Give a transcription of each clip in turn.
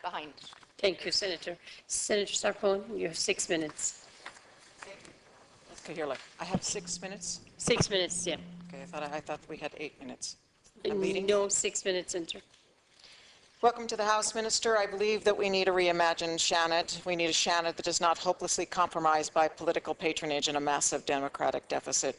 behind. Thank you, Senator. Senator Zappone, you have 6 minutes. Okay, here, look. I have 6 minutes. 6 minutes, yeah. Okay, I thought we had 8 minutes. I'm leading. No, 6 minutes, Senator. Welcome to the House, Minister. I believe that we need a reimagined Seanad. We need a Seanad that is not hopelessly compromised by political patronage and a massive democratic deficit.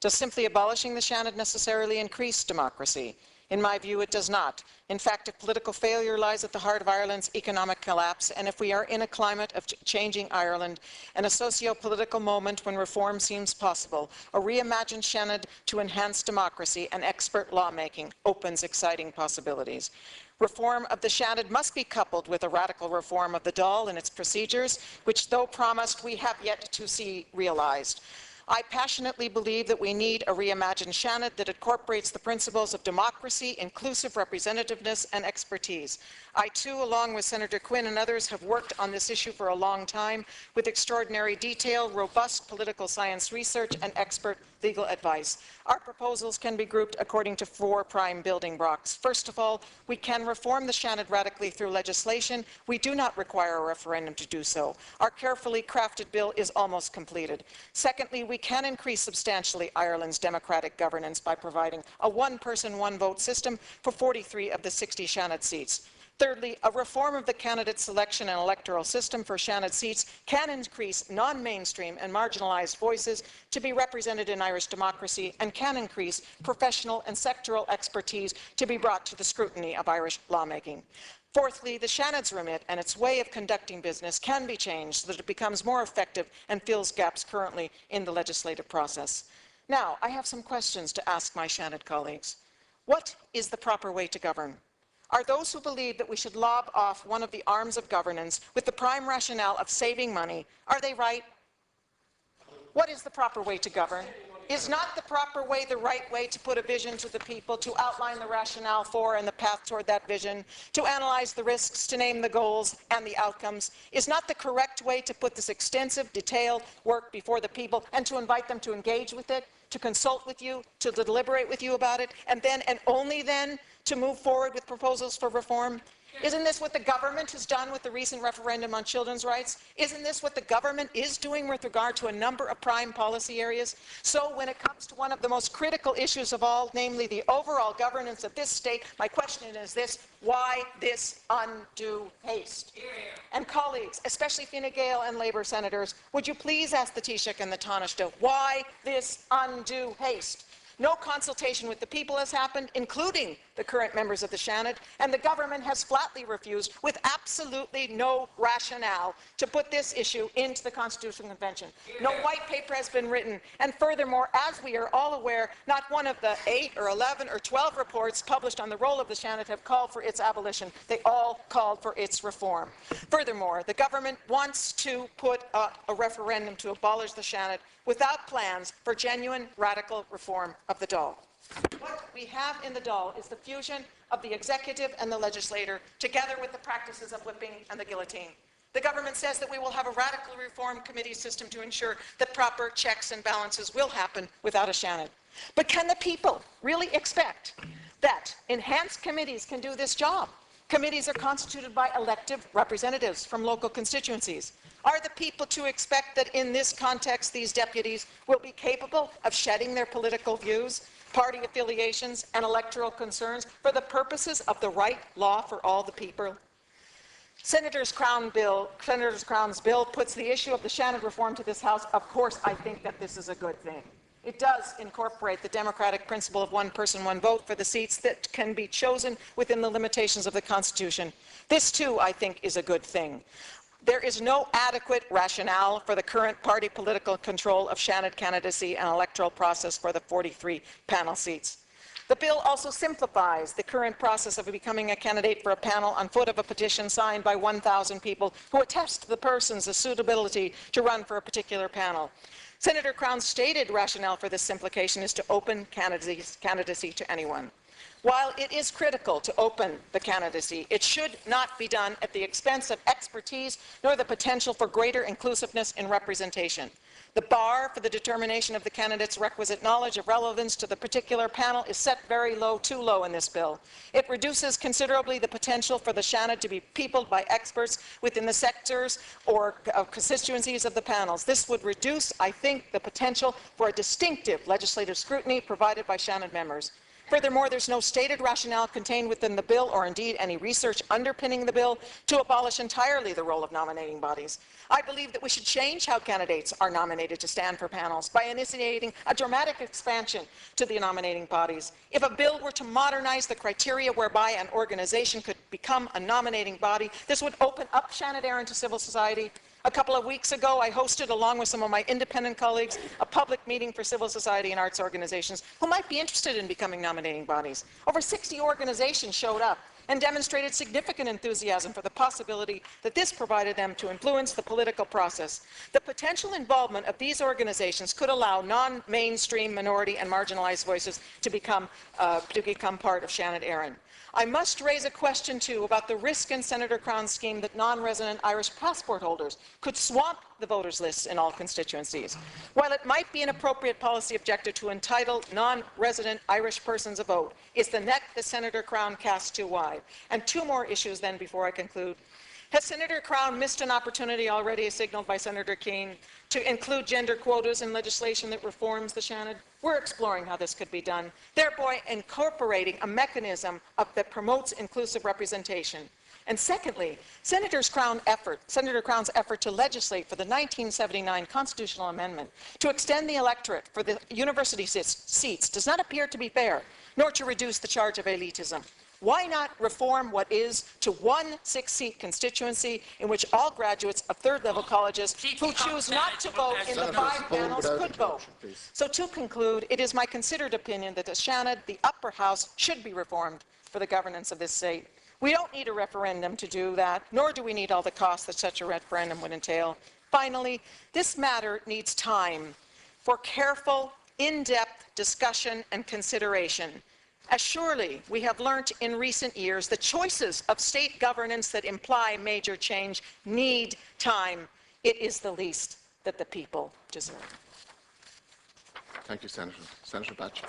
Does simply abolishing the Seanad necessarily increase democracy? In my view, it does not. In fact, if political failure lies at the heart of Ireland's economic collapse, and if we are in a climate of changing Ireland and a socio-political moment when reform seems possible, a reimagined Seanad to enhance democracy and expert lawmaking opens exciting possibilities. Reform of the Seanad must be coupled with a radical reform of the Dáil and its procedures, which, though promised, we have yet to see realized. I passionately believe that we need a reimagined Seanad that incorporates the principles of democracy, inclusive representativeness, and expertise. I, too, along with Senator Quinn and others, have worked on this issue for a long time with extraordinary detail, robust political science research, and expert legal advice. Our proposals can be grouped according to 4 prime building blocks. First of all, we can reform the Seanad radically through legislation. We do not require a referendum to do so. Our carefully crafted bill is almost completed. Secondly, we can increase substantially Ireland's democratic governance by providing a one-person, one-vote system for 43 of the 60 Seanad seats. Thirdly, a reform of the candidate selection and electoral system for Seanad seats can increase non-mainstream and marginalised voices to be represented in Irish democracy and can increase professional and sectoral expertise to be brought to the scrutiny of Irish lawmaking. Fourthly, the Seanad's remit and its way of conducting business can be changed so that it becomes more effective and fills gaps currently in the legislative process. Now, I have some questions to ask my Seanad colleagues. What is the proper way to govern? Are those who believe that we should lob off one of the arms of governance with the prime rationale of saving money, are they right? What is the proper way to govern? Is not the proper way the right way to put a vision to the people, to outline the rationale for and the path toward that vision, to analyze the risks, to name the goals and the outcomes? Is not the correct way to put this extensive, detailed work before the people and to invite them to engage with it, to consult with you, to deliberate with you about it, and then and only then to move forward with proposals for reform? Isn't this what the government has done with the recent referendum on children's rights? Isn't this what the government is doing with regard to a number of prime policy areas? So when it comes to one of the most critical issues of all, namely the overall governance of this state, my question is this: why this undue haste? And colleagues, especially Fine Gael and Labour senators, would you please ask the Taoiseach and the Taoiseach why this undue haste? No consultation with the people has happened, including the current members of the Seanad, and the government has flatly refused, with absolutely no rationale, to put this issue into the Constitutional Convention. No white paper has been written, and furthermore, as we are all aware, not one of the 8 or 11 or 12 reports published on the role of the Seanad have called for its abolition. They all called for its reform. Furthermore, the government wants to put a referendum to abolish the Seanad without plans for genuine radical reform of the Dáil. What we have in the Dáil is the fusion of the executive and the legislator, together with the practices of whipping and the guillotine. The government says that we will have a radical reform committee system to ensure that proper checks and balances will happen without a Seanad. But can the people really expect that enhanced committees can do this job? Committees are constituted by elective representatives from local constituencies. Are the people to expect that in this context these deputies will be capable of shedding their political views, party affiliations and electoral concerns for the purposes of the right law for all the people? Senator Crown's bill puts the issue of the Seanad reform to this House. Of course, I think that this is a good thing. It does incorporate the democratic principle of one person, one vote for the seats that can be chosen within the limitations of the Constitution. This, too, I think, is a good thing. There is no adequate rationale for the current party political control of Seanad candidacy and electoral process for the 43 panel seats. The bill also simplifies the current process of becoming a candidate for a panel on foot of a petition signed by 1,000 people who attest to the person's suitability to run for a particular panel. Senator Crown's stated rationale for this simplification is to open candidacy to anyone. While it is critical to open the candidacy, it should not be done at the expense of expertise nor the potential for greater inclusiveness in representation. The bar for the determination of the candidate's requisite knowledge of relevance to the particular panel is set very low, too low in this bill. It reduces considerably the potential for the Seanad to be peopled by experts within the sectors or constituencies of the panels. This would reduce, I think, the potential for a distinctive legislative scrutiny provided by Seanad members. Furthermore, there's no stated rationale contained within the bill, or indeed any research underpinning the bill, to abolish entirely the role of nominating bodies. I believe that we should change how candidates are nominated to stand for panels by initiating a dramatic expansion to the nominating bodies. If a bill were to modernize the criteria whereby an organization could become a nominating body, this would open up Seanad Éireann to civil society. A couple of weeks ago, I hosted, along with some of my independent colleagues, a public meeting for civil society and arts organizations who might be interested in becoming nominating bodies. Over 60 organizations showed up and demonstrated significant enthusiasm for the possibility that this provided them to influence the political process. The potential involvement of these organizations could allow non-mainstream minority and marginalized voices to become part of Seanad Éireann. I must raise a question, too, about the risk in Senator Crown's scheme that non-resident Irish passport holders could swamp the voters' lists in all constituencies. While it might be an appropriate policy objective to entitle non-resident Irish persons a vote, is the net that Senator Crown casts too wide? And two more issues, then, before I conclude. Has Senator Crown missed an opportunity already signaled by Senator Keane to include gender quotas in legislation that reforms the Seanad? We're exploring how this could be done, thereby incorporating a mechanism that promotes inclusive representation. And secondly, Senator Crown's effort to legislate for the 1979 constitutional amendment to extend the electorate for the university seats does not appear to be fair, nor to reduce the charge of elitism. Why not reform what is to one 6-seat constituency in which all graduates of third-level colleges who choose not to vote in the 5 panels could vote? So to conclude, it is my considered opinion that the Seanad, the upper house, should be reformed for the governance of this state. We don't need a referendum to do that, nor do we need all the costs that such a referendum would entail. Finally, this matter needs time for careful, in-depth discussion and consideration. As surely we have learnt in recent years, the choices of state governance that imply major change need time. It is the least that the people deserve. Thank you, Senator. Senator Batch.